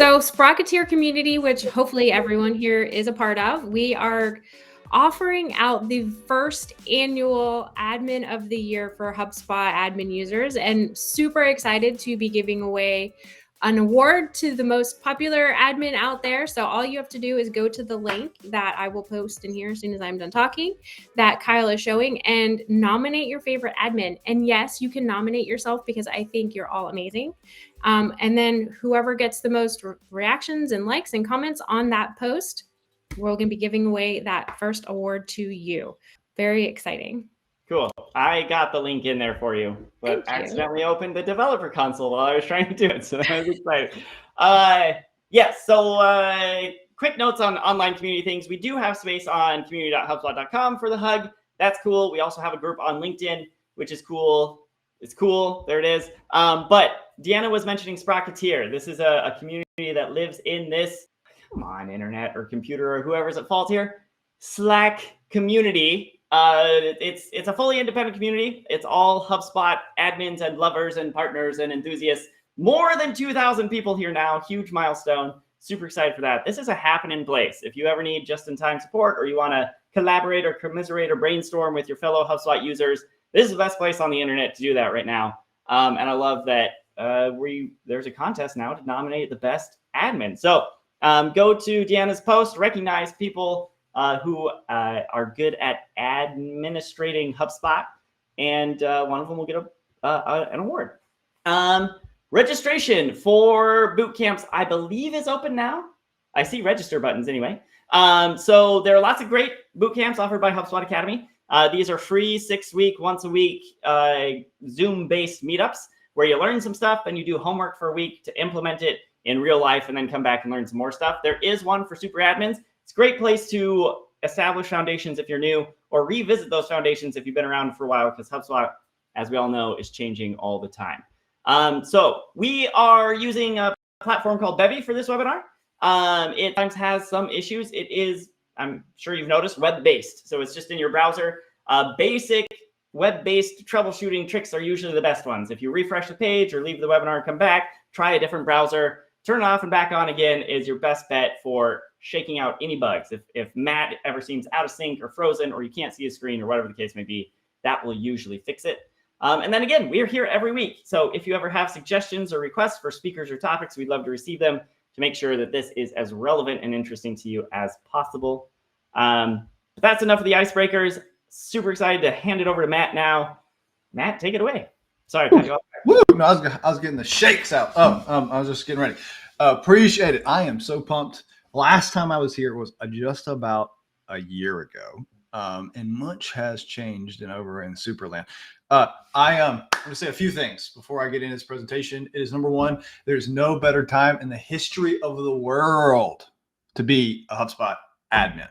So Sprocketeer community, which hopefully everyone here is a part of, we are offering out the first annual Admin of the Year for HubSpot admin users, and super excited to be giving away an award to the most popular admin out there. So all you have to do is go to the link that I will post in here as soon as I'm done talking, that Kyle is showing, and nominate your favorite admin. And yes, you can nominate yourself because I think you're all amazing. And then whoever gets the most reactions and likes and comments on that post, we're going to be giving away that first award to you. Very exciting. Cool. I got the link in there for you, but accidentally opened the developer console while I was trying to do it. So that was exciting. Yes. So quick notes on online community things. We do have space on community.hubspot.com for the HUG. That's cool. We also have a group on LinkedIn, which is cool. It's cool. There it is. But Deanna was mentioning Sprocketeer. This is a community that lives in this, come on, internet or computer or whoever's at fault here, Slack community. It's a fully independent community. It's all HubSpot admins and lovers and partners and enthusiasts. More than 2,000 people here now. Huge milestone. Super excited for that. This is a happening place. If you ever need just-in-time support or you want to collaborate or commiserate or brainstorm with your fellow HubSpot users, this is the best place on the internet to do that right now. And I love that there's a contest now to nominate the best admin. So go to Deanna's post, recognize people who are good at administrating HubSpot, and one of them will get an award. Registration for boot camps, I believe, is open now. I see register buttons anyway. So there are lots of great boot camps offered by HubSpot Academy. These are free 6-week, once a week Zoom-based meetups where you learn some stuff and you do homework for a week to implement it in real life and then come back and learn some more stuff. There is one for super admins. It's a great place to establish foundations if you're new, or revisit those foundations if you've been around for a while, because HubSpot, as we all know, is changing all the time. So we are using a platform called Bevy for this webinar. It sometimes has some issues. It is, I'm sure you've noticed, web-based. So it's just in your browser. Basic web-based troubleshooting tricks are usually the best ones. If you refresh the page or leave the webinar and come back, try a different browser. Turn it off and back on again is your best bet for shaking out any bugs. If Matt ever seems out of sync or frozen, or you can't see his screen or whatever the case may be, that will usually fix it. And then again, we're here every week. So if you ever have suggestions or requests for speakers or topics, we'd love to receive them to make sure that this is as relevant and interesting to you as possible. But that's enough of the icebreakers. Super excited to hand it over to Matt now. Matt, take it away. Sorry, cut you off. Woo! No, I was getting the shakes out. I was just getting ready. Appreciate it. I am so pumped. Last time I was here was just about a year ago, and much has changed over in Superland. I'm going to say a few things before I get into this presentation. It is, number one, there's no better time in the history of the world to be a HubSpot admin.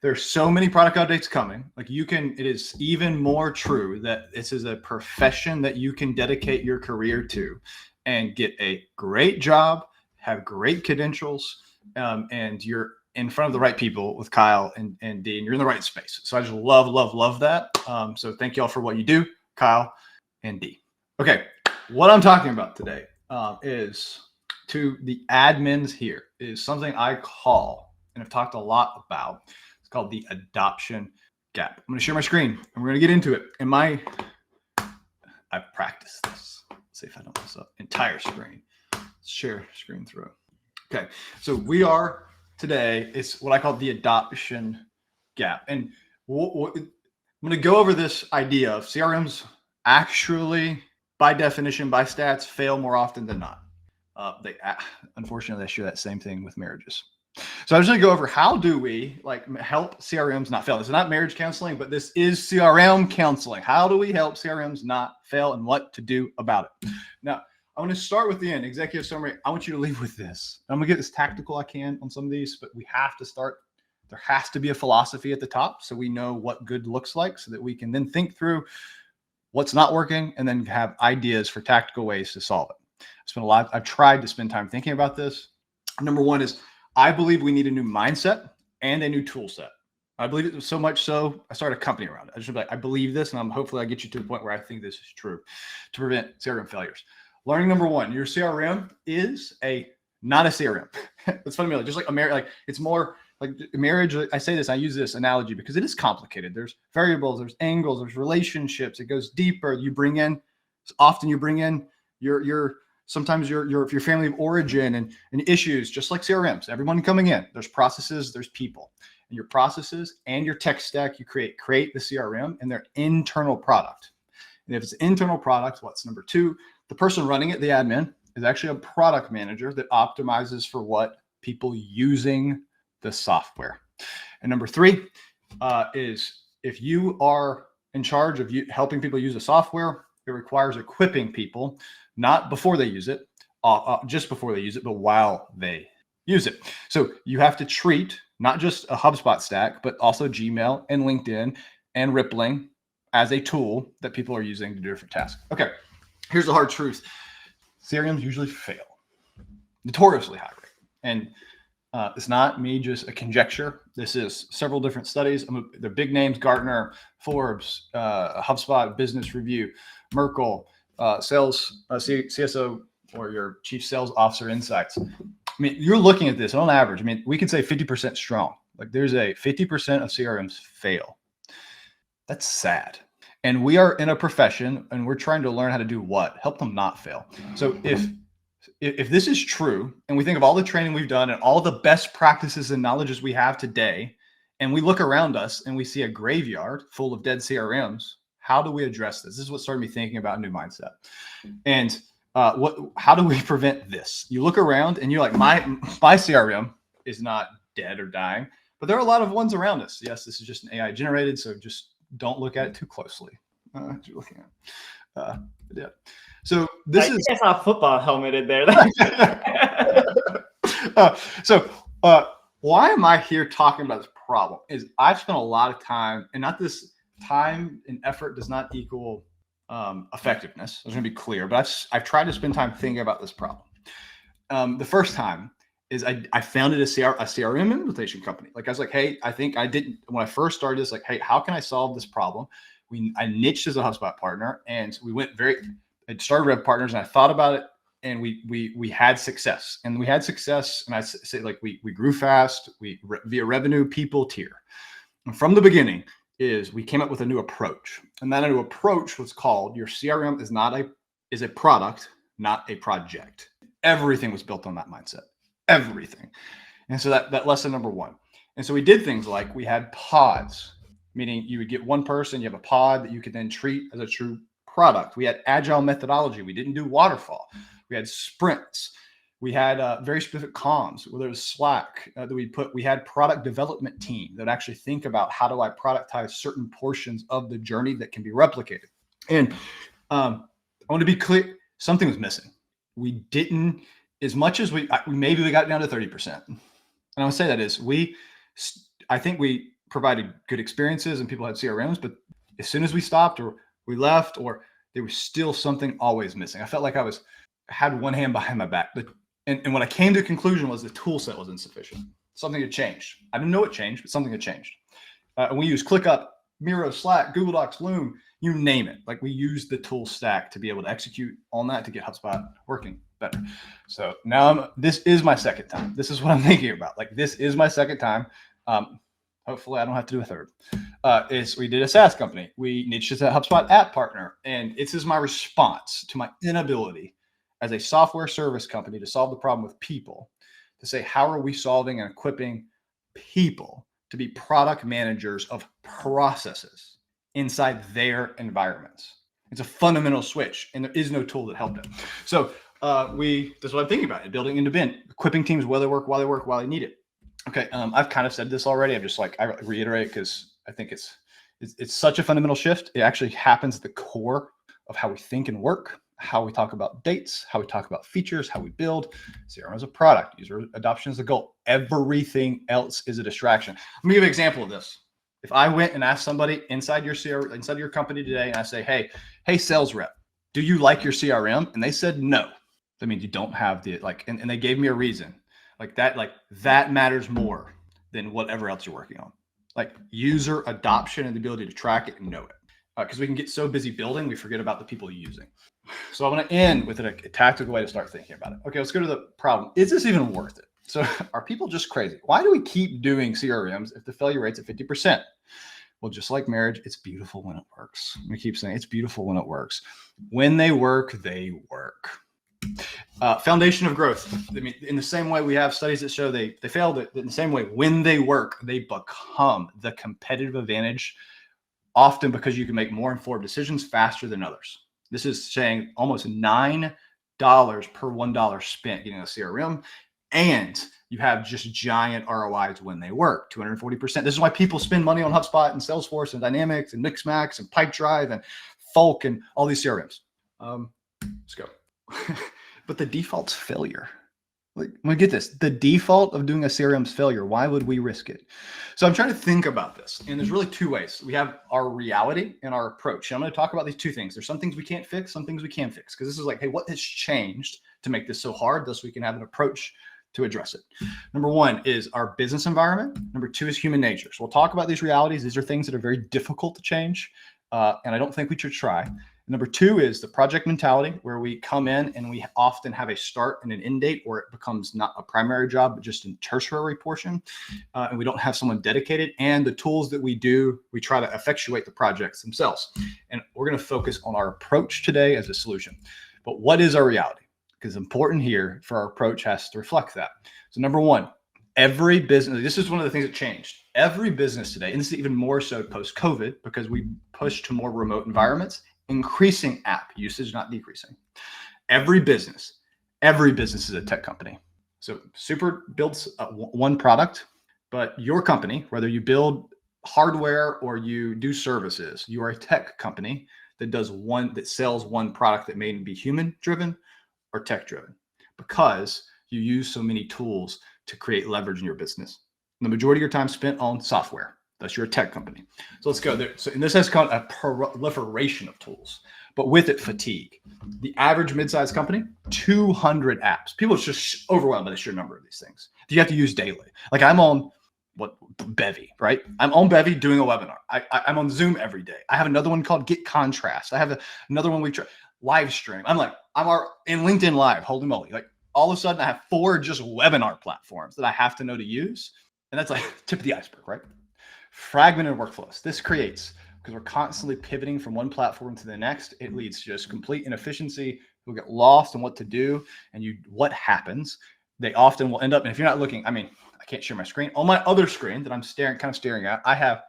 There's so many product updates coming. It is even more true that this is a profession that you can dedicate your career to and get a great job, have great credentials, and you're in front of the right people with Kyle and Dee, and you're in the right space. So I just love that. So thank you all for what you do, Kyle and Dee. Okay, what I'm talking about today is to the admins here is something I call, and I've talked a lot about, called the adoption gap. I'm going to share my screen and we're going to get into it. I've practiced this. Let's see if I don't mess up. Entire screen. Share screen through. Okay. So we are today, it's what I call the adoption gap. And I'm going to go over this idea of CRMs actually, by definition, by stats, fail more often than not. Unfortunately, I share that same thing with marriages. So I'm just going to go over how do we help CRMs not fail. This is not marriage counseling, but this is CRM counseling. How do we help CRMs not fail and what to do about it? Now, I'm going to start with the end, executive summary. I want you to leave with this. I'm going to get as tactical I can on some of these, but we have to start. There has to be a philosophy at the top so we know what good looks like so that we can then think through what's not working and then have ideas for tactical ways to solve it. I've tried to spend time thinking about this. Number one is, I believe we need a new mindset and a new tool set. I believe it so much so I started a company around it. I just be like, I believe this, and hopefully I get you to the point where I think this is true to prevent CRM failures. learning number one, your CRM is not a CRM. It's funny, just like a marriage, like it's more like a marriage. I say this, I use this analogy because it is complicated. There's variables, there's angles, there's relationships. It goes deeper. You bring in sometimes your family of origin and issues, just like CRMs. Everyone coming in, there's processes, there's people, and your processes and your tech stack you create the CRM and their internal product. And if it's internal product, what's number two? The person running it, the admin, is actually a product manager that optimizes for what people using the software. And number three is if you are in charge of helping people use the software, it requires equipping people, not before they use it, just before they use it, but while they use it. So you have to treat not just a HubSpot stack, but also Gmail and LinkedIn and Rippling as a tool that people are using to do different tasks. Okay, here's the hard truth. CRMs usually fail, notoriously high rate. And it's not me just a conjecture. This is several different studies. The big names: Gartner, Forbes, HubSpot Business Review, Merkle, Sales CSO, or your Chief Sales Officer Insights. I mean, you're looking at this on average. I mean, we could say 50% strong. Like there's a 50% of CRMs fail. That's sad. And we are in a profession and we're trying to learn how to do what? Help them not fail. So if this is true, and we think of all the training we've done and all the best practices and knowledges we have today, and we look around us and we see a graveyard full of dead CRMs, how do we address this? This is what started me thinking about a new mindset. And how do we prevent this? You look around and you're like, my CRM is not dead or dying, but there are a lot of ones around us. Yes, this is just an AI generated, so just don't look at it too closely. What you're looking at. Yeah. So this is. I saw a football helmeted there. Why am I here talking about this problem? Is I've spent a lot of time, and not this time and effort does not equal effectiveness. I'm going to be clear, but I've tried to spend time thinking about this problem. The first time is I founded a CRM implementation company. Like I was like, hey, I think I didn't, when I first started this, like, hey, how can I solve this problem? I niched as a HubSpot partner, and we went I started Rev Partners, and I thought about it, and we had success. And we had success, and I say like we grew fast, via revenue people tier. And from the beginning is we came up with a new approach. And that new approach was called your CRM is a product, not a project. Everything was built on that mindset. Everything. And so that lesson number one. And so we did things like we had pods, meaning you would get one person, you have a pod that you could then treat as a true product. We had agile methodology. We didn't do waterfall. We had sprints. We had very specific comms, whether it was Slack that we had product development team that actually think about how do I productize certain portions of the journey that can be replicated. And I want to be clear, something was missing. We didn't, as much as we got down to 30%. And I would say that is I think we provided good experiences and people had CRMs, but as soon as we stopped or we left, or there was still something always missing. I felt like I had one hand behind my back. And what I came to a conclusion was the tool set was insufficient. Something had changed. I didn't know it changed, but something had changed. And we use ClickUp, Miro, Slack, Google Docs, Loom, you name it. Like we use the tool stack to be able to execute on that to get HubSpot working better. So now this is my second time. This is what I'm thinking about. Like this is my second time. Hopefully I don't have to do a third. We did a SaaS company. We niched as a HubSpot app partner. And this is my response to my inability as a software service company to solve the problem with people, to say, how are we solving and equipping people to be product managers of processes inside their environments? It's a fundamental switch, and there is no tool that helped it. So that's what I'm thinking about, building into bin, equipping teams while they need it. Okay, I've kind of said this already. I'm just like, I reiterate because I think it's such a fundamental shift. It actually happens at the core of how we think and work, how we talk about dates, how we talk about features, how we build. CRM is a product, user adoption is the goal. Everything else is a distraction. Let me give you an example of this. If I went and asked somebody inside your company today, and I say, hey, sales rep, do you like your CRM? And they said no. That means you don't have and they gave me a reason. That matters more than whatever else you're working on. Like user adoption and the ability to track it and know it. because we can get so busy building, we forget about the people using. So I want to end with a tactical way to start thinking about it. Okay, let's go to the problem. Is this even worth it? So are people just crazy? Why do we keep doing CRMs if the failure rate's at 50%? Well, just like marriage, it's beautiful when it works. We keep saying it's beautiful when it works. When they work, they work. Foundation of growth. I mean, in the same way we have studies that show they failed, in the same way, when they work, they become the competitive advantage, often because you can make more informed decisions faster than others. This is saying almost $9 per $1 spent getting a CRM, and you have just giant ROIs when they work, 240%. This is why people spend money on HubSpot and Salesforce and Dynamics and Mixmax and Pipedrive and Folk and all these CRMs. Let's go. But the default's failure. Like, we get this. The default of doing a CRM is failure. Why would we risk it? So I'm trying to think about this. And there's really two ways. We have our reality and our approach. And I'm going to talk about these two things. There's some things we can't fix, some things we can fix. Because this is like, hey, what has changed to make this so hard? Thus, we can have an approach to address it. Number one is our business environment. Number two is human nature. So we'll talk about these realities. These are things that are very difficult to change. And I don't think we should try. Number two is the project mentality, where we come in and we often have a start and an end date, or it becomes not a primary job, but just a tertiary portion. And we don't have someone dedicated. And the tools that we do, we try to effectuate the projects themselves. And we're going to focus on our approach today as a solution. But what is our reality? Because important here for our approach has to reflect that. So number one, every business, this is one of the things that changed. Every business today, and this is even more so post-COVID, because we pushed to more remote environments, increasing app usage, not decreasing. Every business is a tech company. So Super builds one product, but your company, whether you build hardware or you do services, you are a tech company that sells one product that may be human driven or tech driven, because you use so many tools to create leverage in your business. The majority of your time spent on software. Thus, you're a tech company. So let's go there. So, and this has come a proliferation of tools, but with it, fatigue. The average mid-sized company, 200 apps. People are just overwhelmed by the sheer number of these things that you have to use daily. Like I'm on Bevy, right? I'm on Bevy doing a webinar. I'm on Zoom every day. I have another one called Get Contrast. I have another one we try live stream. I'm in LinkedIn Live. Holy moly! Like all of a sudden, I have 4 just webinar platforms that I have to know to use, and that's like tip of the iceberg, right? Fragmented workflows. This creates, because we're constantly pivoting from one platform to the next, it leads to just complete inefficiency. We'll get lost in what to do, and what happens. They often will end up, and if you're not looking, I can't share my screen. On my other screen that I'm staring at, I have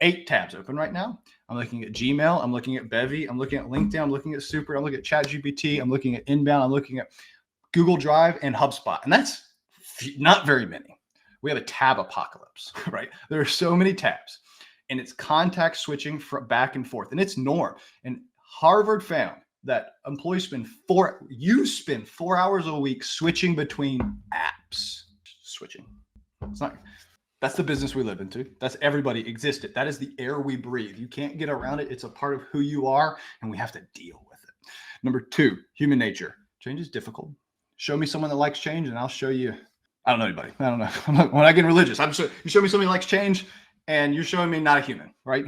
8 tabs open right now. I'm looking at Gmail. I'm looking at Bevy. I'm looking at LinkedIn. I'm looking at Super. I'm looking at ChatGPT. I'm looking at Inbound. I'm looking at Google Drive and HubSpot, and that's not very many. We have a tab apocalypse, right? There are so many tabs, and it's contact switching from back and forth, and it's norm. And Harvard found that employees spend 4 hours a week switching between apps. That's the business we live into. That's everybody existed. That is the air we breathe. You can't get around it. It's a part of who you are, and we have to deal with it. Number 2, human nature. Change is difficult. Show me someone that likes change, and I'll show you. I don't know anybody. I don't know. When I get religious, you show me somebody who likes change, and you're showing me not a human, right?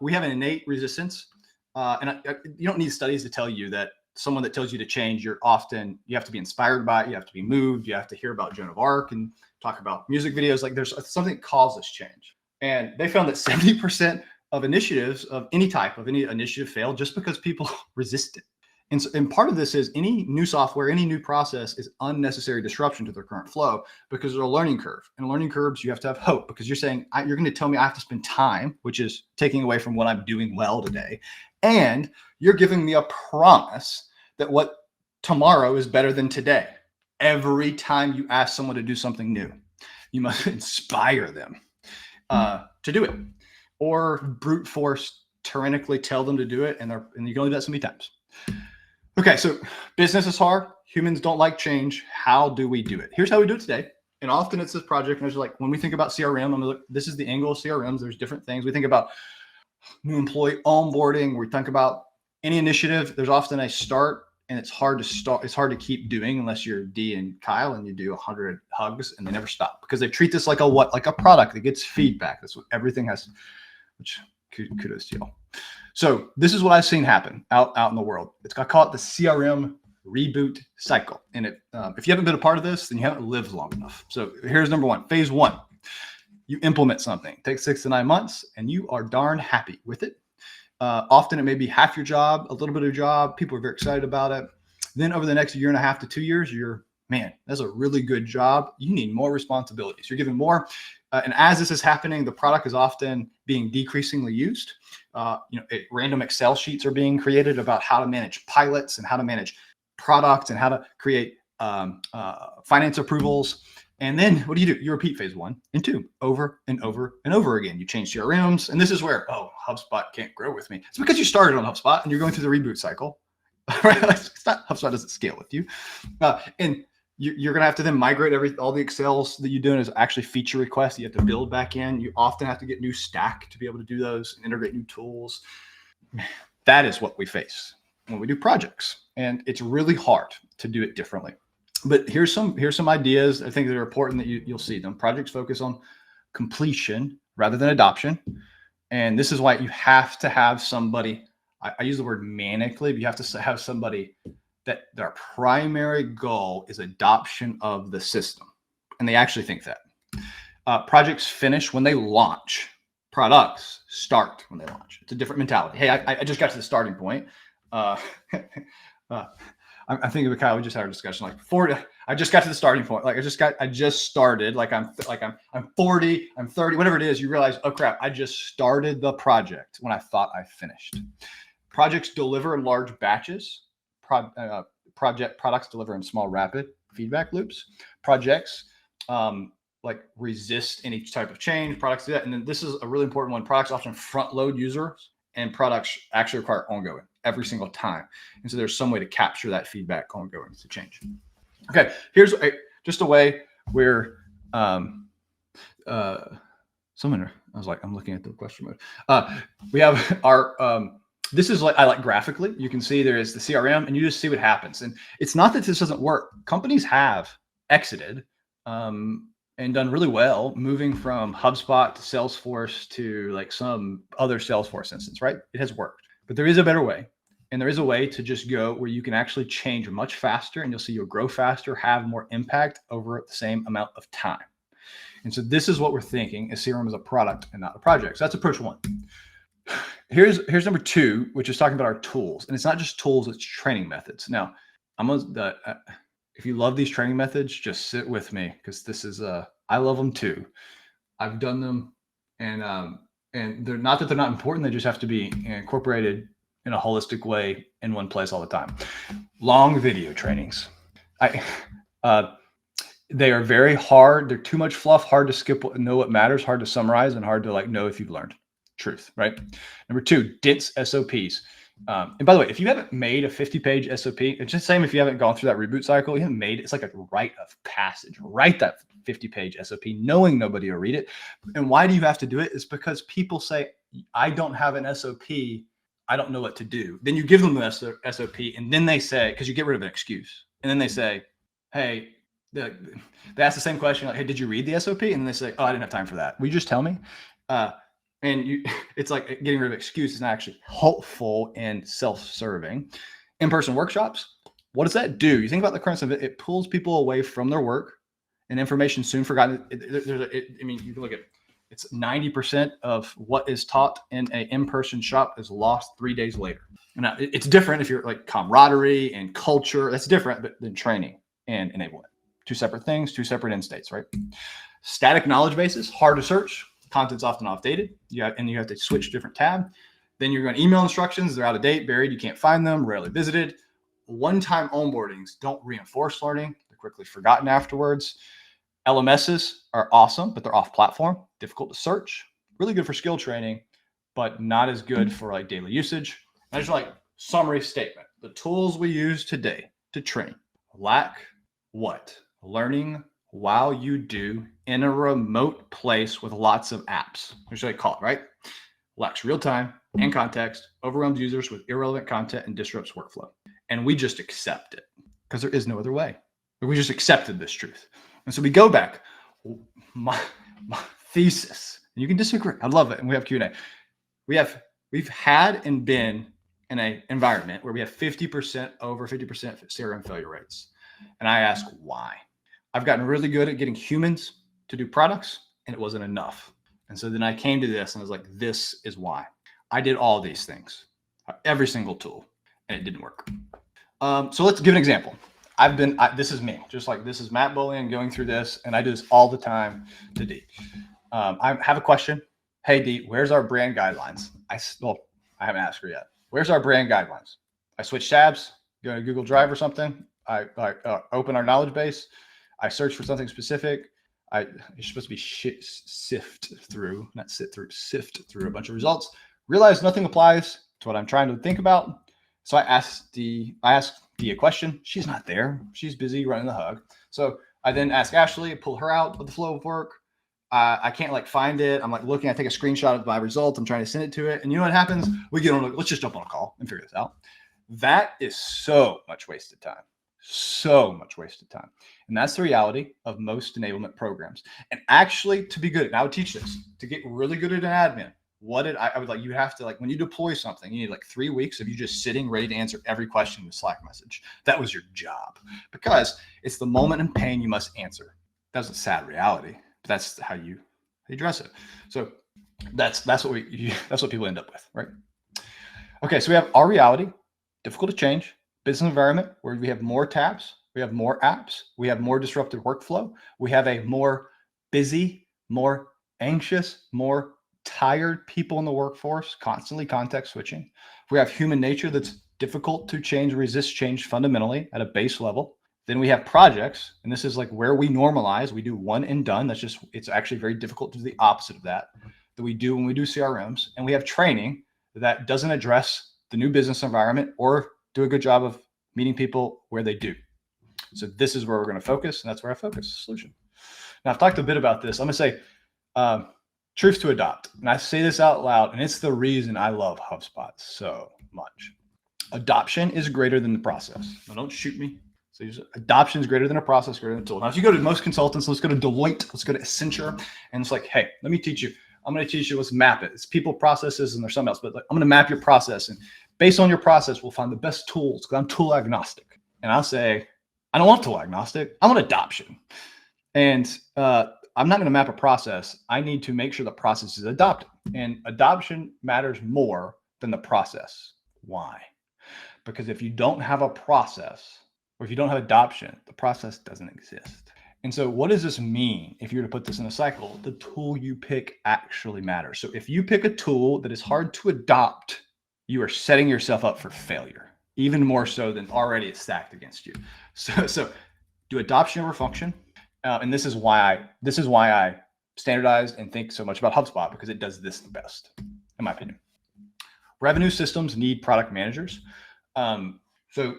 We have an innate resistance, and you don't need studies to tell you that someone that tells you to change, you have to be inspired by it, you have to be moved, you have to hear about Joan of Arc and talk about music videos. Like there's something that causes change, and they found that 70% of initiatives of any type of any initiative fail just because people resist it. And part of this is any new software, any new process is unnecessary disruption to their current flow, because there's a learning curve. And learning curves, you have to have hope, because you're saying, you're going to tell me I have to spend time, which is taking away from what I'm doing well today. And you're giving me a promise that what tomorrow is better than today. Every time you ask someone to do something new, you must inspire them to do it, or brute force tyrannically tell them to do it. And you can only do that so many times. Okay, so business is hard. Humans don't like change. How do we do it? Here's how we do it today. And often it's this project measure. Like when we think about CRM, this is the angle of CRMs. There's different things. We think about new employee onboarding. We think about any initiative. There's often a start, and it's hard to start. It's hard to keep doing unless you're Dee and Kyle and you do 100 hugs and they never stop, because they treat this like a product that gets feedback. That's what everything has, which kudos to y'all. So this is what I've seen happen out in the world. I call it the CRM reboot cycle. And if you haven't been a part of this, then you haven't lived long enough. So here's number one. Phase one, you implement something. It takes 6 to 9 months, and you are darn happy with it. Often it may be half your job, a little bit of your job. People are very excited about it. Then over the next 1.5 to 2 years, man, that's a really good job. You need more responsibilities. You're given more. And as this is happening, the product is often being decreasingly used. Random Excel sheets are being created about how to manage pilots and how to manage products and how to create finance approvals. And then what do? You repeat phase 1 and 2 over and over and over again. You change CRMs. And this is where, HubSpot can't grow with me. It's because you started on HubSpot and you're going through the reboot cycle. Right? It's not, HubSpot doesn't scale with you. And you're going to have to then migrate all the Excels that you're doing is actually feature requests. You have to build back in. You often have to get new stack to be able to do those and integrate new tools. That is what we face when we do projects. And it's really hard to do it differently. But here's some ideas I think that are important that you'll see them. Projects focus on completion rather than adoption. And this is why you have to have somebody, I use the word manically, but you have to have somebody that their primary goal is adoption of the system. And they actually think that. Projects finish when they launch. Products start when they launch. It's a different mentality. Hey, I just got to the starting point. I'm thinking of Kyle. We just had a discussion. I just got to the starting point. I just started. I'm 40. I'm 30. Whatever it is, you realize, oh crap! I just started the project when I thought I finished. Projects deliver in large batches. Products deliver in small, rapid feedback loops. Projects resist any type of change. Products do that, and then this is a really important one. Products often front load users, and products actually require ongoing every single time. And so there's some way to capture that feedback ongoing to change. Okay, here's just a way where someone, I was like, I'm looking at the question mode. We have our, this is I like graphically, you can see there is the CRM and you just see what happens. And it's not that this doesn't work. Companies have exited and done really well moving from HubSpot to Salesforce to some other Salesforce instance, right? It has worked, but there is a better way. And there is a way to just go where you can actually change much faster and you'll see you'll grow faster, have more impact over the same amount of time. And so this is what we're thinking is CRM as a product and not a project. So that's approach 1. Here's number 2, which is talking about our tools. And it's not just tools, it's training methods. Now, if you love these training methods, just sit with me because this is I love them too. I've done them and they're not that they're not important, they just have to be incorporated in a holistic way in one place all the time. Long video trainings. They are very hard. They're too much fluff, hard to skip, know what matters, hard to summarize, and hard to know if you've learned truth, right? Number 2, dense SOPs. And by the way, if you haven't made a 50-page SOP, it's just the same if you haven't gone through that reboot cycle, you haven't made it's like a rite of passage. Write that 50-page SOP knowing nobody will read it. And why do you have to do it? It's because people say, I don't have an SOP. I don't know what to do. Then you give them the SOP and then they say, because you get rid of an excuse. And then they say, hey, they ask the same question, like, hey, did you read the SOP? And then they say, oh, I didn't have time for that. Will you just tell me? It's like getting rid of excuses is not actually helpful and self-serving. In-person workshops, what does that do? You think about the current of it, it pulls people away from their work and information soon forgotten. You can look at it's 90% of what is taught in an in-person shop is lost 3 days later. Now, it's different if you're like camaraderie and culture. That's different than training and enablement. 2 separate things, 2 separate end states, right? Static knowledge bases, hard to search. Content's often outdated. You have to switch different tab. Then you're going to email instructions. They're out of date, buried. You can't find them, rarely visited. One-time onboardings don't reinforce learning. They're quickly forgotten afterwards. LMSs are awesome, but they're off-platform, difficult to search, really good for skill training, but not as good for daily usage. And just summary statement. The tools we use today to train lack what? Learning while you do in a remote place with lots of apps. That's what I call it, right? Lacks real time and context, overwhelms users with irrelevant content and disrupts workflow. And we just accept it because there is no other way. We just accepted this truth. And so we go back, my thesis, and you can disagree. I love it. And we have Q&A. we've had and been in an environment where we have over 50% CRM failure rates. And I ask why. I've gotten really good at getting humans to do products, and it wasn't enough. And so then I came to this and I was like, this is why. I did all these things, every single tool, and it didn't work. So let's give an example. This is me, just like this is Matt Bullion going through this, and I do this all the time to Dee. I have a question. Hey, Dee, where's our brand guidelines? I haven't asked her yet. Where's our brand guidelines? I switch tabs, go to Google Drive or something. I open our knowledge base. I search for something specific. You're supposed to be sift through a bunch of results. Realize nothing applies to what I'm trying to think about. So I asked Dee a question. She's not there. She's busy running the HUG. So I then ask Ashley, pull her out of the flow of work. I can't find it. I'm looking, I take a screenshot of my results. I'm trying to send it to it. And you know what happens? We get on, let's just jump on a call and figure this out. That is so much wasted time. So much wasted time. And that's the reality of most enablement programs. And actually, to be good, and I would teach this, to get really good at an admin, you have to, when you deploy something, you need 3 weeks of you just sitting ready to answer every question in the Slack message. That was your job, because it's the moment in pain you must answer. That's a sad reality, but that's how you address it. So that's what people end up with, right? Okay, so we have our reality, difficult to change, business environment where we have more tabs, we have more apps, we have more disrupted workflow, we have a more busy, more anxious, more tired people in the workforce, constantly context switching. We have human nature that's difficult to change, resist change fundamentally at a base level. Then we have projects, and this is where we normalize. We do one and done. It's actually very difficult to do the opposite of that we do when we do CRMs. And we have training that doesn't address the new business environment or do a good job of meeting people where they do. So this is where we're going to focus, and that's where I focus the solution. Now, I've talked a bit about this. I'm going to say truth to adopt. And I say this out loud, and it's the reason I love HubSpot so much. Adoption is greater than the process. Now, don't shoot me. So adoption is greater than a process, greater than a tool. Now, if you go to most consultants, let's go to Deloitte, let's go to Accenture, and it's hey, let me teach you. I'm going to teach you, let's map it. It's people, processes, and there's something else, but I'm going to map your process. And based on your process, we'll find the best tools, because I'm tool agnostic. And I'll say, I don't want tool agnostic. I want adoption. And I'm not going to map a process. I need to make sure the process is adopted. And adoption matters more than the process. Why? Because if you don't have a process, or if you don't have adoption, the process doesn't exist. And so what does this mean? If you were to put this in a cycle, the tool you pick actually matters. So if you pick a tool that is hard to adopt, you are setting yourself up for failure, even more so than already it's stacked against you. So do adoption over function. And this is why I standardized and think so much about HubSpot, because it does this the best, in my opinion. Revenue systems need product managers. So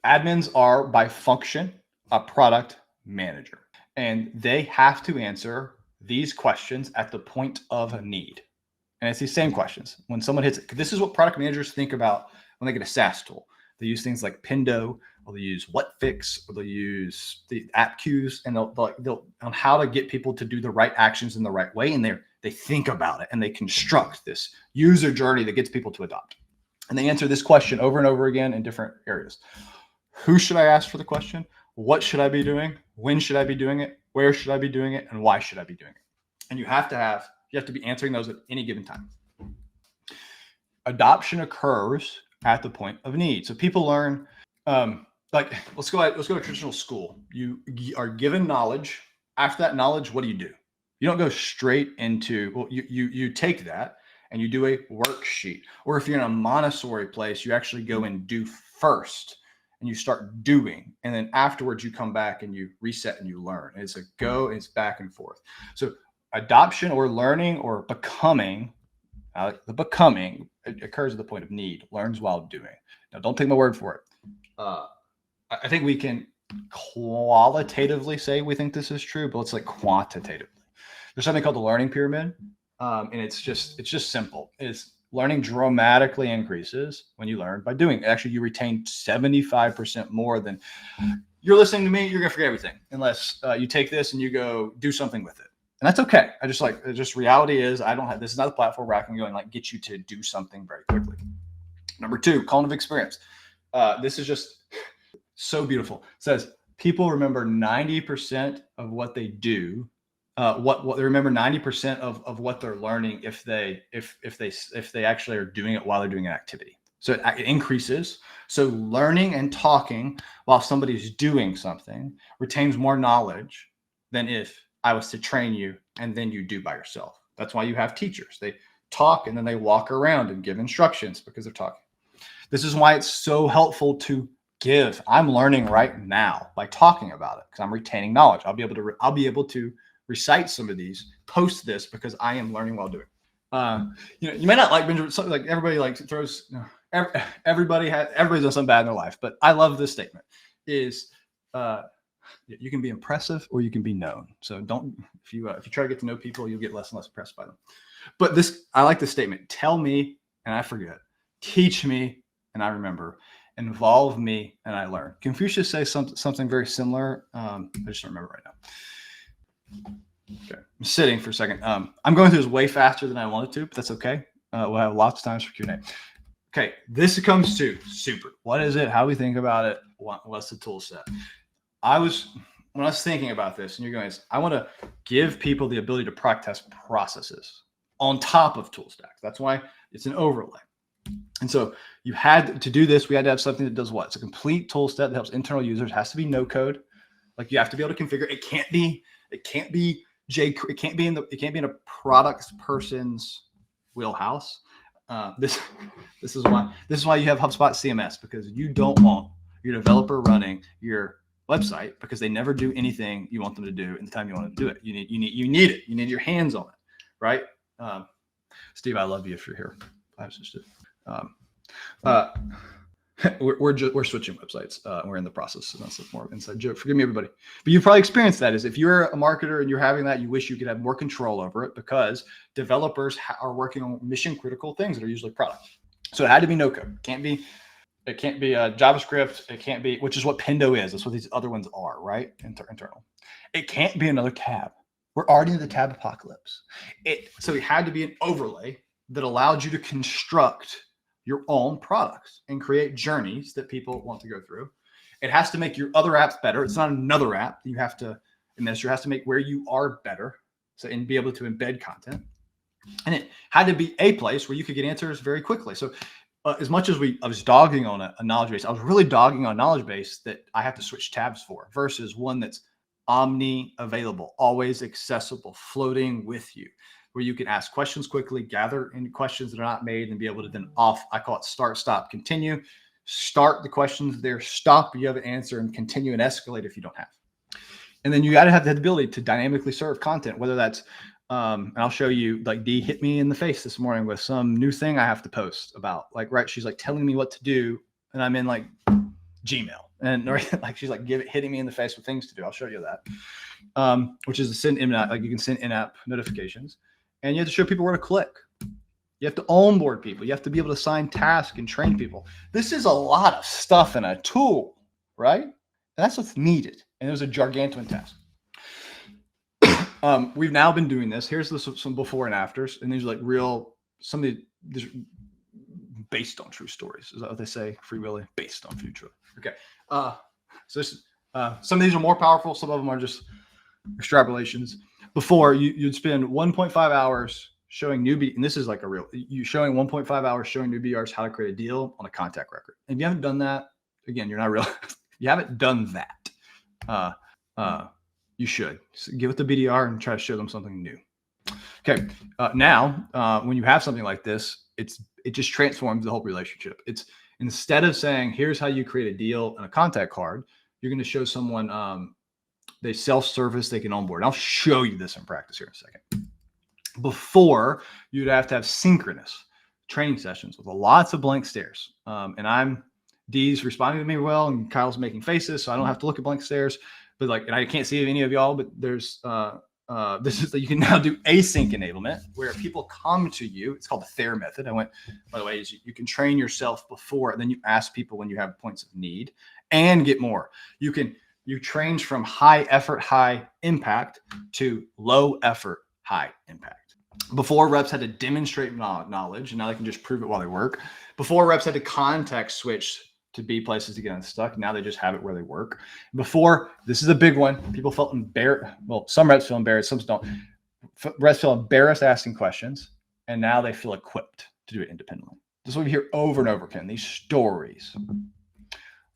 admins are by function a product manager, and they have to answer these questions at the point of a need. And it's these same questions. When someone hits it, this is what product managers think about when they get a SaaS tool. They use things like Pindo, or they use Whatfix, or they use the app queues, and they'll on how to get people to do the right actions in the right way. And they think about it, and they construct this user journey that gets people to adopt. And they answer this question over and over again in different areas. Who should I ask for the question? What should I be doing? When should I be doing it? Where should I be doing it? And why should I be doing it? And you have to be answering those at any given time. Adoption occurs at the point of need. So people learn, let's go to traditional school. You are given knowledge. After that knowledge, what do? You don't go straight into, you take that and you do a worksheet. Or if you're in a Montessori place, you actually go and do first. And you start doing, and then afterwards you come back and you reset and you learn. It's a go, and it's back and forth. So adoption or learning or becoming, the becoming occurs at the point of need. Learns while doing. Now, don't take my word for it. I think we can qualitatively say we think this is true, but let's quantitatively. There's something called the learning pyramid, and it's just simple. Learning dramatically increases when you learn by doing. Actually, you retain 75% more than you're listening to me. You're going to forget everything unless you take this and you go do something with it. And that's okay. Just reality is this is not a platform where I can go and like get you to do something very quickly. Number 2, cognitive experience. This is just so beautiful. It says people remember 90% of what they do. What they remember 90% of what they're learning if they actually are doing it while they're doing an activity. So it increases. So learning and talking while somebody's doing something retains more knowledge than if I was to train you and then you do by yourself. That's why you have teachers. They talk and then they walk around and give instructions because they're talking. This is why it's so helpful to give. I'm learning right now by talking about it because I'm retaining knowledge. I'll be able to recite some of these, post this because I am learning while doing. You may not like Benjamin. Like everybody like throws. Everybody's done something bad in their life, but I love this statement. Is you can be impressive or you can be known. So if you try to get to know people, you'll get less and less impressed by them. But I like this statement. Tell me and I forget. Teach me and I remember. Involve me and I learn. Confucius says something very similar. I just don't remember right now. Okay, I'm sitting for a second. I'm going through this way faster than I wanted to, but that's okay. We'll have lots of times for Q&A. Okay, this comes to super. What is it? How do we think about it? What's the tool set? When I was thinking about this, and you're going, I want to give people the ability to practice processes on top of tool stacks. That's why it's an overlay. And so you had to do this. We had to have something that does what? It's a complete tool set that helps internal users. It has to be no code. Like you have to be able to configure. It can't be in a product person's wheelhouse. This is why you have HubSpot CMS, because you don't want your developer running your website because they never do anything you want them to do in the time you want them to do it. You need it. You need your hands on it, right? Steve, I love you if you're here. I was just we're switching websites. We're in the process. So that's more of an inside joke. Forgive me, everybody. But you've probably experienced that. Is if you're a marketer and you're having that, you wish you could have more control over it because developers are working on mission critical things that are usually product. So it had to be no code. It can't be JavaScript. It can't be, which is what Pendo is. That's what these other ones are, right? Internal. It can't be another tab. We're already in the tab apocalypse. So it had to be an overlay that allowed you to construct your own products and create journeys that people want to go through. It has to make your other apps better. It's not another app. You have to, administer has to make where you are better. So, and be able to embed content. And it had to be a place where you could get answers very quickly. So as much as I was dogging on a knowledge base, I was really dogging on a knowledge base that I have to switch tabs for versus one that's omni available, always accessible, floating with you, where you can ask questions quickly, gather any questions that are not made, and be able to then I call it start, stop, continue. Start the questions there, stop, you have an answer, and continue and escalate if you don't have. And then you got to have the ability to dynamically serve content, whether that's, and I'll show you, like Dee hit me in the face this morning with some new thing I have to post about, like, right, she's like telling me what to do, and I'm in like Gmail, and like she's like hitting me in the face with things to do. I'll show you that, which is to send in-app, like you can send in-app notifications. And you have to show people where to click. You have to onboard people. You have to be able to assign tasks and train people. This is a lot of stuff in a tool, right? And that's what's needed. And it was a gargantuan task. We've now been doing this. Here's some before and afters. And these are like some of these based on true stories. Is that what they say? Free Willy, based on future. Okay. So some of these are more powerful. Some of them are just extrapolations. Before you'd spend 1.5 hours showing newbie, and this is like showing 1.5 hours showing new BRs how to create a deal on a contact record. And if you haven't done that, again, you're not real. You haven't done that. You should give it the BDR and try to show them something new. Okay. Now, when you have something like this, it just transforms the whole relationship. It's instead of saying, here's how you create a deal and a contact card, you're going to show someone, they self-service, they can onboard. And I'll show you this in practice here in a second. Before, you'd have to have synchronous training sessions with lots of blank stares. And Dee's responding to me well, and Kyle's making faces, so I don't have to look at blank stares. But and I can't see any of y'all, but there's this is that you can now do async enablement, where people come to you. It's called the FAIR method. By the way, is you can train yourself before, and then you ask people when you have points of need and get more. You can you change from high effort, high impact to low effort, high impact. Before, reps had to demonstrate knowledge, and now they can just prove it while they work. Before, reps had to context switch to be places to get unstuck. Now they just have it where they work. Before, this is a big one. People felt embarrassed. Well, some reps feel embarrassed, some don't. Reps feel embarrassed asking questions, and now they feel equipped to do it independently. This is what we hear over and over again, these stories.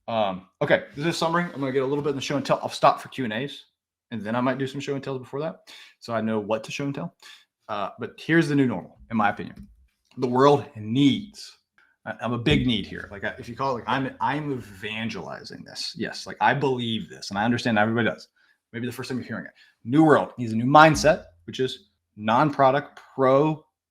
Okay, this is a summary. I'm going to get a little bit in the show and tell. I'll stop for Q&As, and then I might do some show and tells before that, so I know what to show and tell. But here's the new normal, in my opinion. The world needs. I'm a big need here. Like if you call it, like I'm evangelizing this. Yes, like I believe this, and I understand everybody does. Maybe the first time you're hearing it. New world needs a new mindset, which is non-product,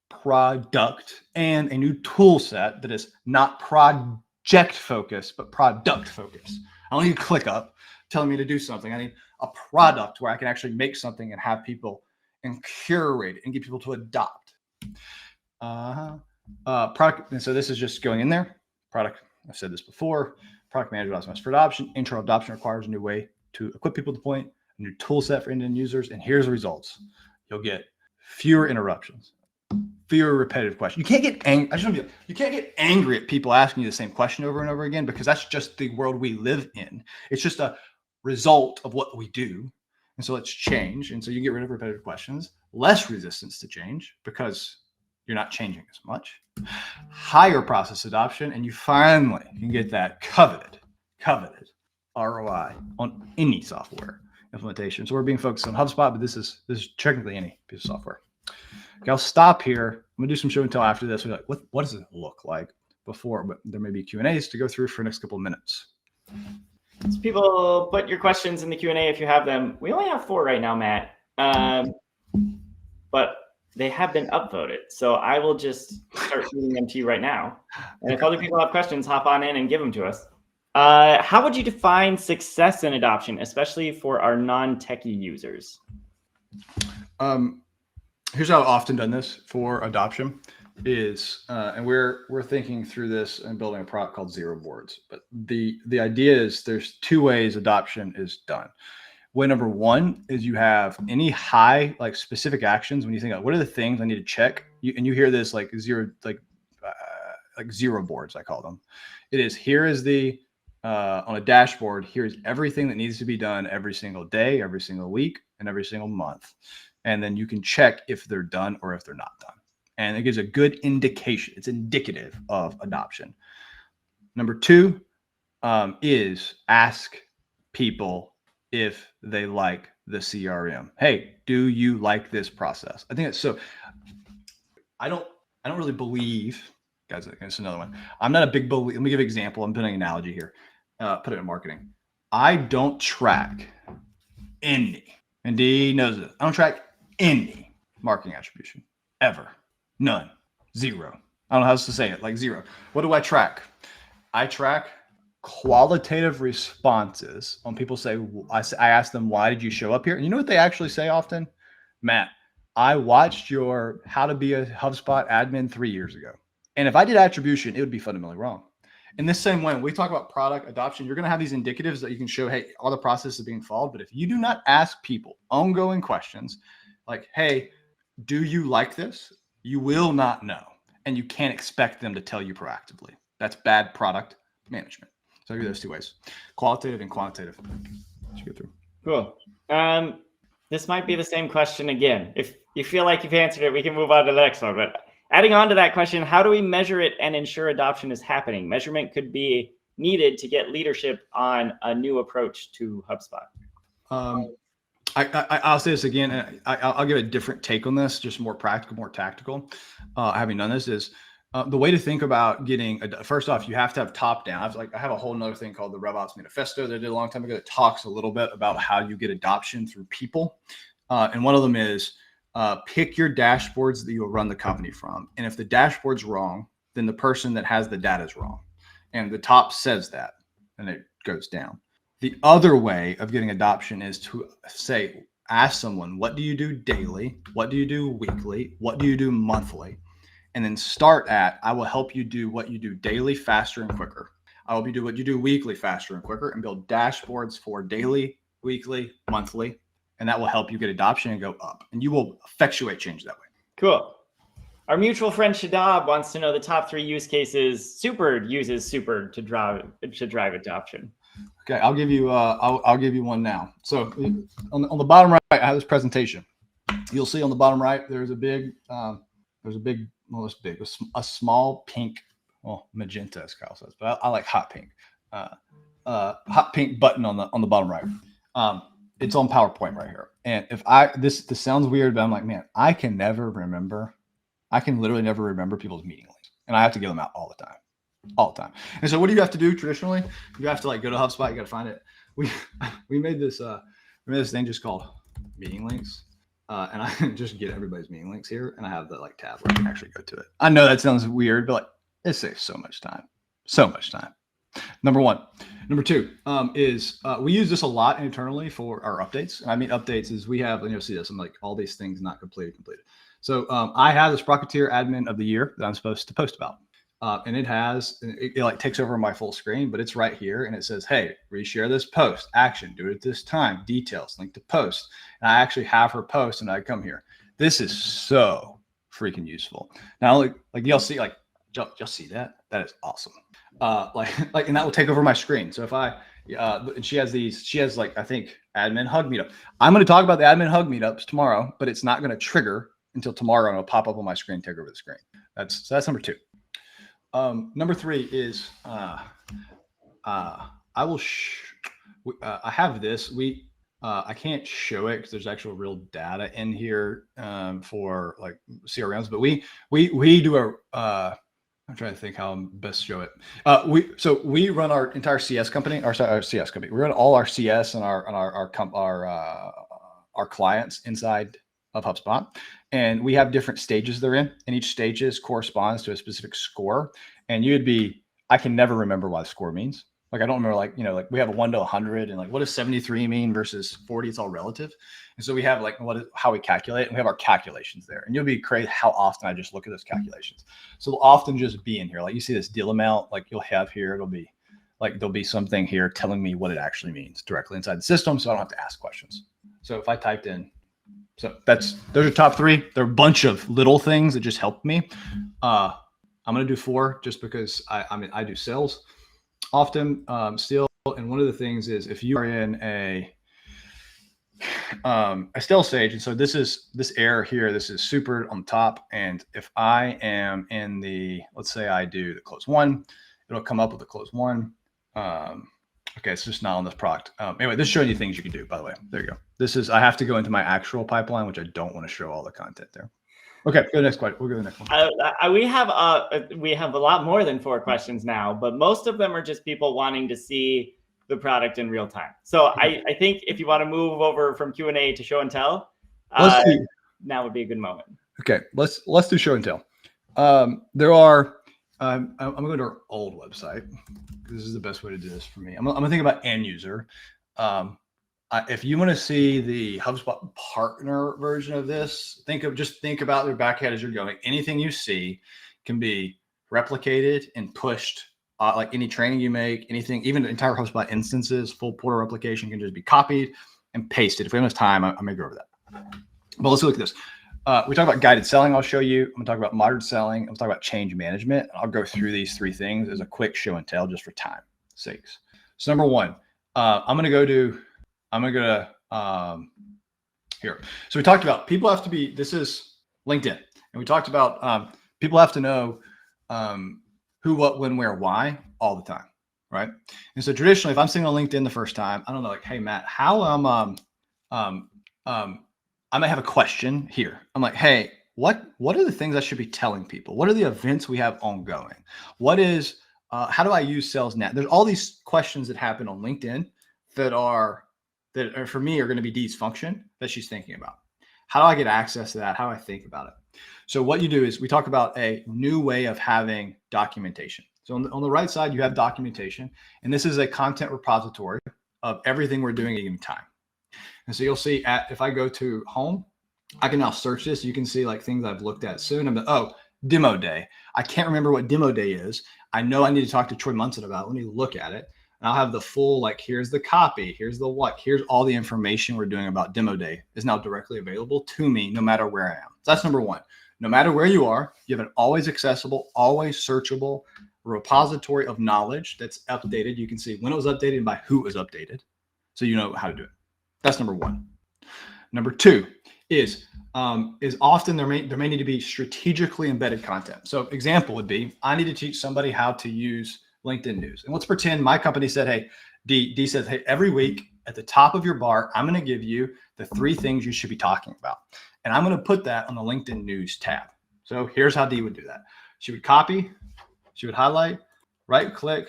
product, and a new tool set that is not project focused, but product focused. I don't need to click up telling me to do something. I need a product where I can actually make something and have people and curate it and get people to adopt. Product. And so this is just going in there. Product. I've said this before. Product management optimized for adoption. Internal adoption requires a new way to equip people to point, a new tool set for end users. And here's the results. You'll get fewer interruptions, fewer repetitive questions. You can't get angry. You can't get angry at people asking you the same question over and over again, because that's just the world we live in. It's just a result of what we do. And so let's change. And so you get rid of repetitive questions, less resistance to change because you're not changing as much, higher process adoption, and you finally can get that coveted ROI on any software implementation. So we're being focused on HubSpot, but this is technically any piece of software. Okay, I'll stop here. I'm gonna do some show and tell after this. We're like, what does it look like before? But there may be Q&As to go through for the next couple of minutes. So people, put your questions in the Q&A if you have them. We only have 4 right now, Matt, but they have been upvoted. So I will just start reading them to you right now. And if other people have questions, hop on in and give them to us. How would you define success in adoption, especially for our non-techie users? Here's how I've often done this for adoption is, and we're thinking through this and building a product called Zero Boards. But the idea is there's 2 ways adoption is done. Way number 1 is you have any high, like specific actions. When you think of what are the things I need to check, and you hear this like zero boards, I call them. It is, here is the on a dashboard, here's everything that needs to be done every single day, every single week, and every single month. And then you can check if they're done or if they're not done. And it gives a good indication. It's indicative of adoption. Number 2 is ask people if they like the CRM. Hey, do you like this process? I think it's so. I don't really believe, guys. It's another one. I'm not a big believer. Let me give an example. I'm putting an analogy here. Put it in marketing. I don't track any, and D knows it. I don't track any marketing attribution ever. None. Zero. I don't know how else to say it. Like 0. What do I track? I track qualitative responses when people say, I ask them, why did you show up here? And you know what they actually say often? Matt, I watched your how to be a HubSpot admin 3 years ago. And if I did attribution, it would be fundamentally wrong. In this same way, when we talk about product adoption, you're going to have these indicatives that you can show, hey, all the processes are being followed. But if you do not ask people ongoing questions like, hey, do you like this? You will not know. And you can't expect them to tell you proactively. That's bad product management. So I'll give you those 2 ways, qualitative and quantitative. Let's go through. Cool. This might be the same question again. If you feel like you've answered it, we can move on to the next one. But adding on to that question, how do we measure it and ensure adoption is happening? Measurement could be needed to get leadership on a new approach to HubSpot. I'll say this again, and I'll give a different take on this, just more practical, more tactical. Having done this is the way to think about getting, first off, you have to have top down. I have a whole nother thing called the RevOps Manifesto that I did a long time ago that talks a little bit about how you get adoption through people. And one of them is pick your dashboards that you will run the company from. And if the dashboard's wrong, then the person that has the data is wrong. And the top says that, and it goes down. The other way of getting adoption is to ask someone, what do you do daily? What do you do weekly? What do you do monthly? And then start at, I will help you do what you do daily, faster and quicker. I will be do what you do weekly faster and quicker and build dashboards for daily, weekly, monthly, and that will help you get adoption and go up. And you will effectuate change that way. Cool. Our mutual friend Shadab wants to know the top 3 use cases Super uses Super to drive adoption. Okay, I'll give you one now. So on the bottom right, I have this presentation. You'll see on the bottom right, there's a small pink, well, magenta as Kyle says, but I like hot pink. Hot pink button on the bottom right. It's on PowerPoint right here. And if this sounds weird, but I'm like, man, I can literally never remember people's meeting links, and I have to give them out all the time. And so what do you have to do traditionally? You have to like go to HubSpot. You got to find it. We made this thing just called meeting links. And I just get everybody's meeting links here, and I have the like tab where I can actually go to it. I know that sounds weird, but like it saves so much time. Number 1. Number 2 is we use this a lot internally for our updates. And I mean updates is we have, and you'll see this, I'm like all these things not completed. So I have the Sprocketeer Admin of the Year that I'm supposed to post about. And it like takes over my full screen, but it's right here. And it says, hey, reshare this post, action, do it at this time, details, link to post. And I actually have her post and I come here. This is so freaking useful. Now, like you'll see, like, you'll see that. That is awesome. And that will take over my screen. So if and she has like, I think admin hug meetup. I'm going to talk about the admin hug meetups tomorrow, but it's not going to trigger until tomorrow, and it'll pop up on my screen, take over the screen. That's number 2. Number 3 is I have this. I can't show it because there's actual real data in here for like CRMs, but we do I'm trying to think how I'm best show it. We run our entire CS company, our CS company. We run all our CS and our clients inside of HubSpot, and we have different stages they're in, and each stages corresponds to a specific score. And I can never remember what the score means. Like I don't remember, like we have a 1 to 100, and like what does 73 mean versus 40? It's all relative. And so we have like how we calculate, and we have our calculations there. And you'll be crazy how often I just look at those calculations. So they'll often just be in here. Like you see this deal amount, like you'll have here, it'll be like there'll be something here telling me what it actually means directly inside the system, so I don't have to ask questions. So if I typed in, those are top 3. There are a bunch of little things that just helped me. I'm gonna do 4 just because I do sales often still. And one of the things is if you are in a sales stage, and so this error here, this is super on top. And if I am in let's say I do the close 1, it'll come up with the close 1. Okay, it's just not on this product. Anyway, this is showing you things you can do, by the way. There you go. I have to go into my actual pipeline, which I don't want to show all the content there. Okay, go to the next question. We'll go to the next one. We have a lot more than 4 questions now, but most of them are just people wanting to see the product in real time. So I think if you want to move over from Q&A to show and tell, now would be a good moment. Okay, let's do show and tell. There are. I'm going to our old website. This is the best way to do this for me. I'm gonna think about end user. If you want to see the HubSpot partner version of this, think about their back end as you're going. Anything you see can be replicated and pushed. Like any training you make, anything, even the entire HubSpot instances, full portal replication can just be copied and pasted. If we have enough time, I may go over that. But let's look at this. We talk about guided selling. I'll show you. I'm gonna talk about modern selling. I'm gonna talk about change management. I'll go through these 3 things as a quick show and tell, just for time sakes. So number 1, I'm gonna go to here. So we talked about people have to be. This is LinkedIn, and we talked about people have to know who, what, when, where, why all the time, right? And so traditionally, if I'm seeing on LinkedIn the first time, I don't know, like, hey Matt, how I might have a question here. I'm like, hey, what are the things I should be telling people? What are the events we have ongoing? What is, how do I use sales now? There's all these questions that happen on LinkedIn that are for me are going to be Dee's function that she's thinking about. How do I get access to that? How do I think about it? So what you do is we talk about a new way of having documentation. So on the right side, you have documentation, and this is a content repository of everything we're doing at any time. And so you'll see if I go to home, I can now search this. You can see like things I've looked at soon. demo day. I can't remember what demo day is. I know I need to talk to Troy Munson about it. Let me look at it. And I'll have the full, like, here's the copy, here's the what, here's all the information we're doing about demo day is now directly available to me no matter where I am. So that's number one. No matter where you are, you have an always accessible, always searchable repository of knowledge that's updated. You can see when it was updated and by who it was updated, so you know how to do it. That's number one. Number two is often there may need to be strategically embedded content. So example would be, I need to teach somebody how to use LinkedIn news. And let's pretend my company said, hey, D says, hey, every week at the top of your bar, I'm going to give you the 3 things you should be talking about. And I'm going to put that on the LinkedIn news tab. So here's how D would do that. She would copy, she would highlight, right click,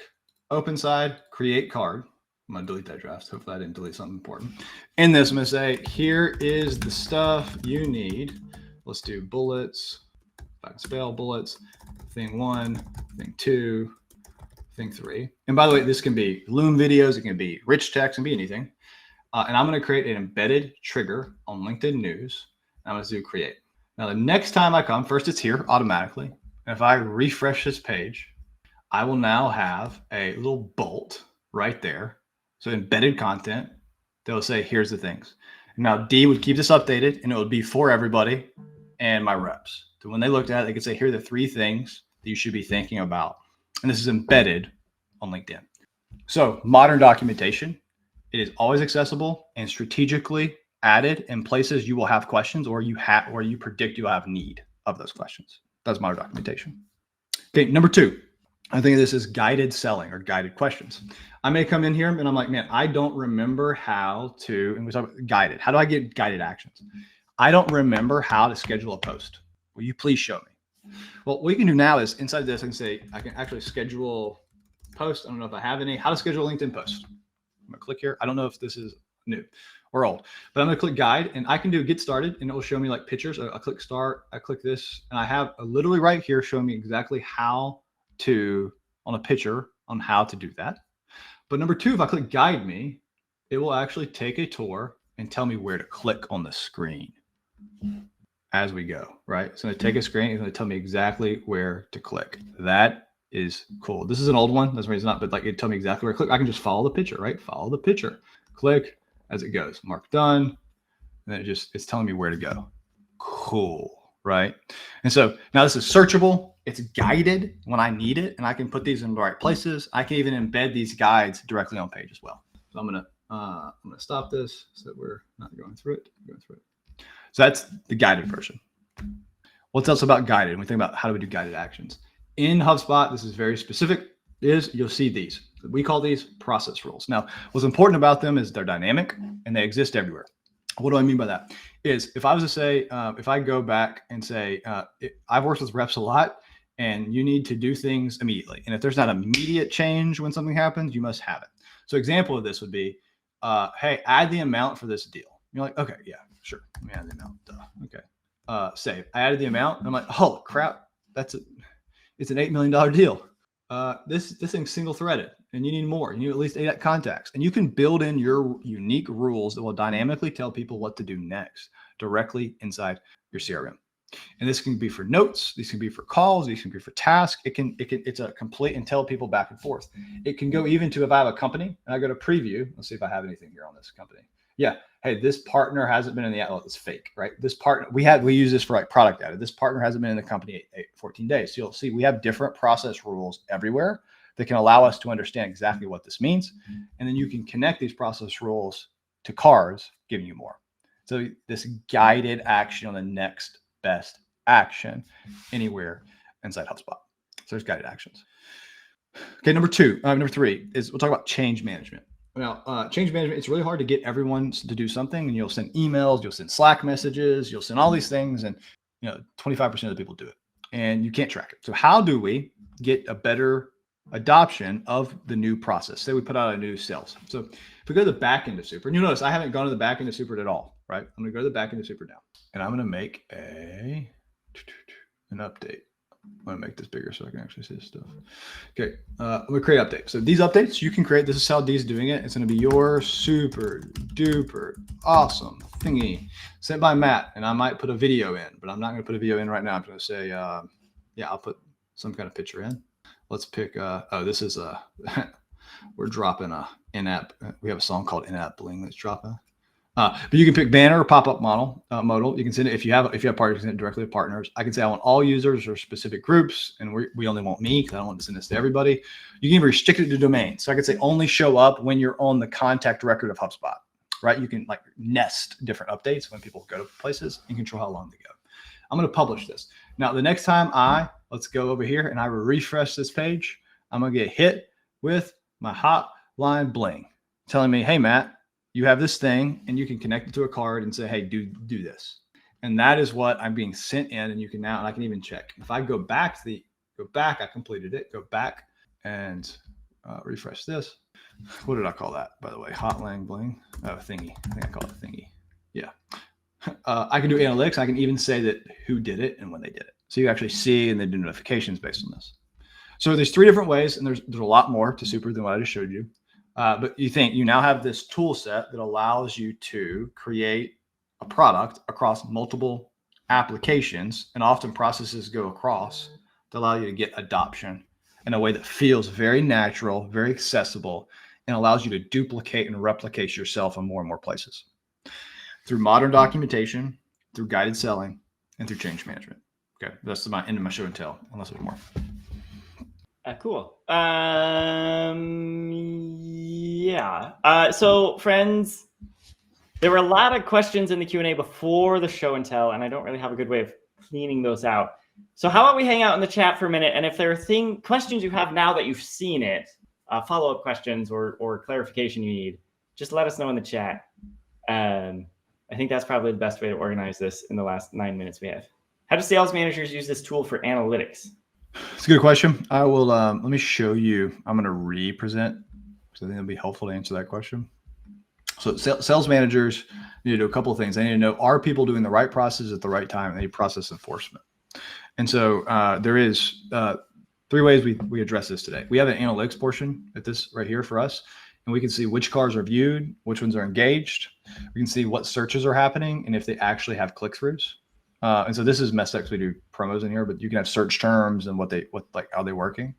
open side, create card. I'm going to delete that draft. Hopefully I didn't delete something important. In this, I'm going to say, here is the stuff you need. Let's do bullets. If I can spell bullets, thing 1, thing 2, thing 3. And by the way, this can be Loom videos. It can be rich text, it can be anything. And I'm going to create an embedded trigger on LinkedIn news. I'm going to do create. Now, the next time I come, first it's here automatically. And if I refresh this page, I will now have a little bolt right there. So embedded content, they'll say, here's the things. Now D would keep this updated and it would be for everybody and my reps. So when they looked at it, they could say, here are the 3 things that you should be thinking about. And this is embedded on LinkedIn. So modern documentation, it is always accessible and strategically added in places you will have questions or you predict you'll have need of those questions. That's modern documentation. Okay, number 2. I think this is guided selling or guided questions. I may come in here and I'm like, man, I don't remember how to, and we talk about guided. How do I get guided actions? I don't remember how to schedule a post. Will you please show me? Well, what you can do now is inside this, I can say, I can actually schedule posts. I don't know if I have any. How to schedule a LinkedIn post. I'm gonna click here. I don't know if this is new or old, but I'm gonna click guide and I can do get started and it will show me like pictures. I click start, I click this, and I have literally right here showing me exactly how to, on a picture, on how to do that. But number 2, if I click guide me, it will actually take a tour and tell me where to click on the screen as we go, right? It's going to take a screen. It's going to tell me exactly where to click. That is cool. This is an old one. That's why it's not, but like it tell me exactly where to click. I can just follow the picture, right? Follow the picture, click as it goes, mark done. And then it's telling me where to go. Cool, right? And so now this is searchable. It's guided when I need it, and I can put these in the right places. I can even embed these guides directly on page as well. So I'm gonna stop this so that we're not going through it. So that's the guided version. What's else about guided? When we think about how do we do guided actions in HubSpot, this is very specific. You'll see these. We call these process rules. Now, what's important about them is they're dynamic and they exist everywhere. What do I mean by that? Is if I was to say, if I go back and say, I've worked with reps a lot, and you need to do things immediately. And if there's not immediate change when something happens, you must have it. So example of this would be, hey, add the amount for this deal. You're like, okay, yeah, sure. Let me add the amount. Okay. Save. I added the amount. And I'm like, oh crap, it's an $8 million deal. This thing's single threaded and you need more. You need at least 8 contacts. And you can build in your unique rules that will dynamically tell people what to do next directly inside your CRM. And this can be for notes. These can be for calls. These can be for tasks. It's a complete and tell people back and forth. It can go even to if I have a company and I go to preview. Let's see if I have anything here on this company. Yeah. Hey, this partner hasn't been in the, oh, it's fake, right? This partner, we use this for like product data. This partner hasn't been in the company 14 days. So you'll see we have different process rules everywhere that can allow us to understand exactly what this means. And then you can connect these process rules to cards, giving you more. So this guided action on the next best action anywhere inside HubSpot. So there's guided actions. Okay, number 3 is we'll talk about change management. Now, change management, it's really hard to get everyone to do something, and you'll send emails, you'll send Slack messages, you'll send all these things, and 25% of the people do it, and you can't track it. So how do we get a better adoption of the new process? Say we put out a new sales. So if we go to the back end of Super, and you notice I haven't gone to the back end of Super at all, right? I'm going to go to the back end of Super now. And I'm going to make an update. I'm going to make this bigger so I can actually see this stuff. Okay. I'm going to create updates. So these updates you can create. This is how D's doing it. It's going to be your super duper awesome thingy sent by Matt. And I might put a video in, but I'm not going to put a video in right now. I'm going to say, Yeah, I'll put some kind of picture in. Let's pick, this is we're dropping a in-app. We have a song called In-App Bling that's dropping. But you can pick banner or pop-up modal. You can send it if you have partners, you can send it directly to partners. I can say I want all users or specific groups, and we only want me because I don't want to send this to everybody. You can even restrict it to domains. So I could say only show up when you're on the contact record of HubSpot, right? You can like nest different updates when people go to places and control how long they go. I'm going to publish this. Now, the next time let's go over here and I refresh this page, I'm going to get hit with my hotline bling telling me, hey, Matt, you have this thing and you can connect it to a card and say, hey, do this. And that is what I'm being sent in. And you can now, and I can even check. If I go back, I completed it, go back and refresh this. What did I call that, by the way? Hotline bling. Oh, thingy. I think I called it thingy. Yeah. I can do analytics. I can even say that who did it and when they did it. So you actually see and they do notifications based on this. So there's 3 different ways, and there's a lot more to Super than what I just showed you. But you now have this tool set that allows you to create a product across multiple applications, and often processes go across to allow you to get adoption in a way that feels very natural, very accessible, and allows you to duplicate and replicate yourself in more and more places through modern documentation, through guided selling, and through change management. Okay, that's the end of my show and tell, unless there's more. Cool. Yeah. So friends, there were a lot of questions in the Q&A before the show and tell, and I don't really have a good way of cleaning those out. So how about we hang out in the chat for a minute, and if there are questions you have now that you've seen it, follow-up questions or clarification you need, just let us know in the chat. I think that's probably the best way to organize this in the last 9 minutes we have. How do sales managers use this tool for analytics? It's a good question. I will, let me show you. I'm going to re-present because I think it'll be helpful to answer that question. So sales managers need to do a couple of things. They need to know, are people doing the right process at the right time? They need process enforcement. And so there is 3 ways we address this today. We have an analytics portion at this right here for us, and we can see which cars are viewed, which ones are engaged. We can see what searches are happening and if they actually have click-throughs. And so this is messed up because we do promos in here, but you can have search terms and how they're working.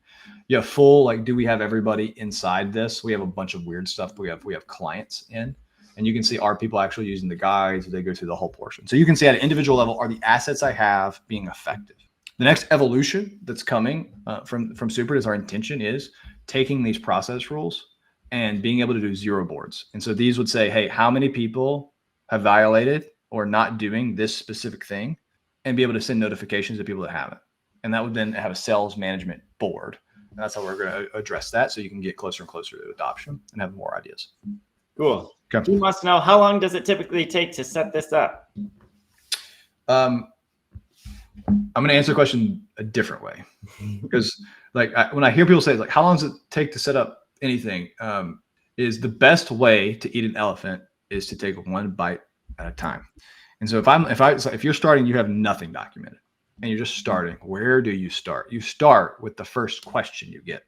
You have full, do we have everybody inside this? We have a bunch of weird stuff. We have clients in, and you can see, are people actually using the guides? Do they go through the whole portion? So you can see at an individual level, are the assets I have being effective? The next evolution that's coming from Super is our intention is taking these process rules and being able to do 0 boards. And so these would say, hey, how many people have violated or not doing this specific thing, and be able to send notifications to people that haven't. And that would then have a sales management board. And that's how we're going to address that, so you can get closer and closer to adoption and have more ideas. Cool. Okay. Who wants to know, how long does it typically take to set this up? I'm going to answer the question a different way, because when I hear people say, how long does it take to set up anything, is the best way to eat an elephant is to take 1 bite at a time. And so if you're starting, you have nothing documented and you're just starting, where do you start? You start with the first question you get,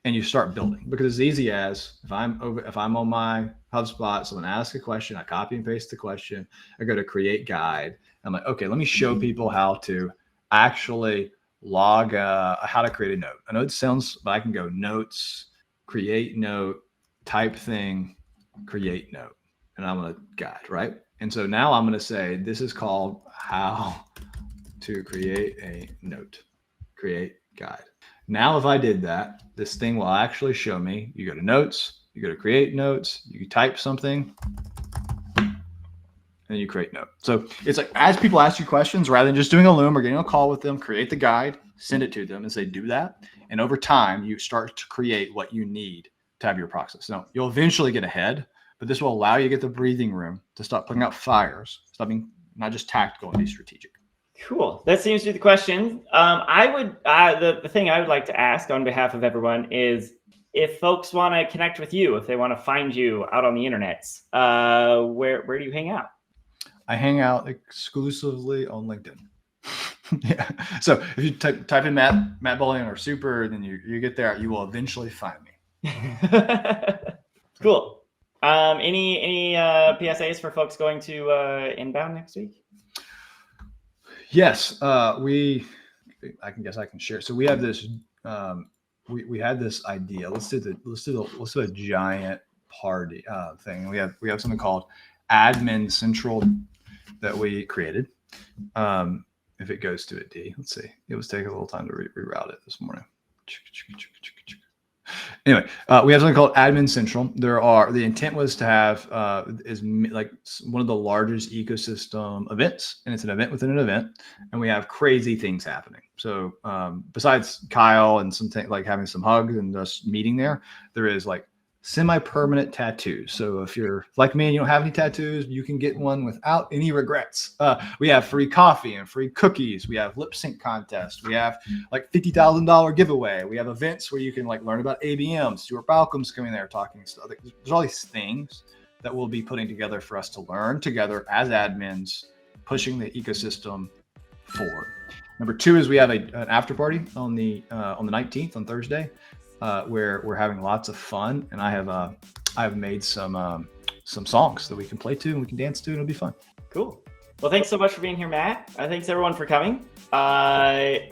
and you start building, because it's easy as if I'm on my HubSpot, someone asks a question, I copy and paste the question, I go to create guide. I'm like, okay, let me show people how to actually log, how to create a note. I know it sounds, but I can go notes, create note, type thing, create note, and I'm going to guide, right? And so now I'm going to say, this is called how to create a note, create guide. Now, if I did that, this thing will actually show me, you go to notes, you go to create notes, you type something, and you create note. So it's like, as people ask you questions, rather than just doing a Loom or getting a call with them, create the guide, send it to them and say, do that. And over time, you start to create what you need to have your process. Now, you'll eventually get ahead, but this will allow you to get the breathing room to stop putting out fires, stop being not just tactical and be strategic. Cool. That seems to be the question. The thing I would like to ask on behalf of everyone is, if folks want to connect with you, if they want to find you out on the internet, where do you hang out? I hang out exclusively on LinkedIn. Yeah. So if you type in Matt Bowling or Super, then you get there, you will eventually find me. Cool. Any PSAs for folks going to Inbound next week? Yes, I can share. So we have this. We had this idea. Let's do a giant party thing. We have something called Admin Central that we created. If it goes to a D, let's see. It was taking a little time to reroute it this morning. Anyway, we have something called Admin Central. The intent was to have is like one of the largest ecosystem events, and it's an event within an event, and we have crazy things happening. So besides Kyle and something like having some hugs and us meeting there is like semi-permanent tattoos. So if you're like me and you don't have any tattoos, you can get one without any regrets. We have free coffee and free cookies. We have lip sync contests. We have like $50,000 giveaway. We have events where you can like learn about ABM. Stuart Balcom's coming there talking stuff. There's all these things that we'll be putting together for us to learn together as admins, pushing the ecosystem forward. Number 2 is we have an after party on the 19th on Thursday. Where we're having lots of fun, and I've made some songs that we can play to and we can dance to, and it'll be fun. Cool. Well, thanks so much for being here, Matt. Thanks everyone for coming. I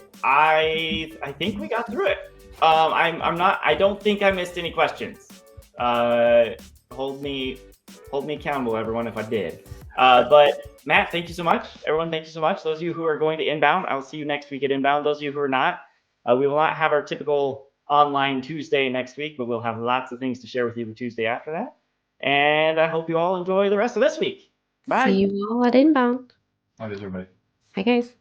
think we got through it. I don't think I missed any questions. Hold me accountable, everyone, if I did. But Matt, thank you so much. Everyone, thank you so much. Those of you who are going to inbound, I will see you next week at inbound. Those of you who are not, we will not have our typical online Tuesday next week, but we'll have lots of things to share with you the Tuesday after that. And I hope you all enjoy the rest of this week. Bye. See you all at inbound. How is everybody? Hi, guys.